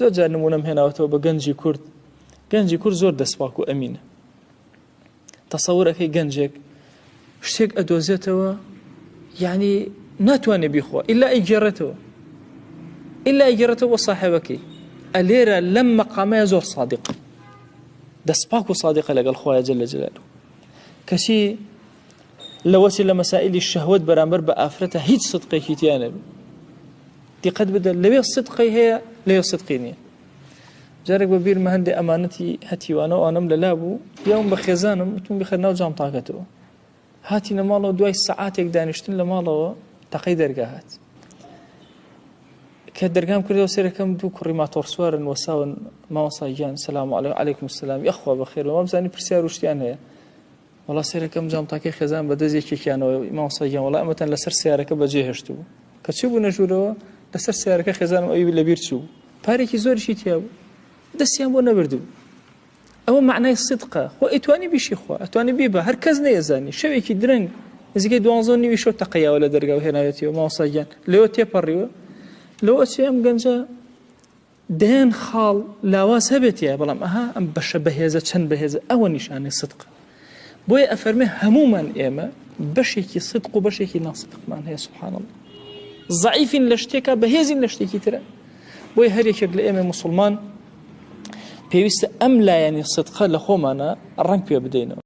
زۆر جار نمونەم هێناوەتەوە بە گەنجی کورد زۆر دەسپاک و ئەمینە. تەسەوورەکەی گەنجێک شتێک ئەدۆزێتەوە یعنی ناتوانێت بیخوا ئیلا ئیگەڕێتەوە بۆ ساحێبەکەی. ئەلێرە لەم مەقامەیە زۆر صادق، دەسپاک و صادقە لەگەڵ خوایە جەلە جەلالوه. کەسی لەوەسی لە مەسائلی شەهوەت بەرامبەر بە ئافرەتە هیچ صدقێکی تیا نەبێ. دیقەت بدە لەوێ صدقی هەیە لەوێ صدقی نییە. جارێک بە بیرمە هەندێک ئەمانەتی هەتیوانەوە ئەنەم لەلا بوو، پیاوم بە خێزانم وتم بخەر ناو جامتاکەتەوە. هاتینە ماڵەوە دوای سەعاتێک دانیشتن لە ماڵەوە تەقەی دەرگا هات. کە دەرگام کردەوە سێرەکەم دوو کوڕی ماتۆڕسوارن وەساون مامۆسای گیان سەلام عەلەیکم سەلام یەخوا بەخێر و مامزانی پرسیار و شتیان هەیە. وەڵا سێرەکەم جامتاکەی خێزان بە دەستێکێکیانەوە مامۆسای گیان وەڵا ئەمەتەن لەسەر سیارەکە بەجێ هێشتوو بوو. کە چی بوو نەژوورەوە لەسەر سیارەکە خێزانم ئەوی لەبیر چوو. پارێکی زۆریشی تیا بوو. دەستیان بۆ نەبردوو. ئەوە معنای صدقە. خۆ ئەتوانی بیشی خوا، ئەتوانی بیبە هەر کەس نەیەزانی. شەوێکی درەنگ نزیکەی 12 شەو تەقەیاوە لە دەرگاو هێناوێتیەوە مامۆسای گیان لەوە تێپەڕیوە. لەوە چێ ئەم گەنجە دەیان خاڵ لاواز هەبێتیە بەڵام ئەها ئەم بەشە بەهێزە چەند بەهێزە ئەوە نیشانەی صدقە. بۆیە ئەفەرمێ هەمومان ئێمە بەشێکی صدق و بەشێکی ناصدقمان هەیە. سبحان الله. ضعیفین لە شتێکە بەهێزین لە شتێکی ترە. بۆیە هەر یەکێک لە ئێمە موسڵمان پێویستە ئەم لایەنی صدقە لە خۆمانە ڕەنگ پێ بدەینەوە.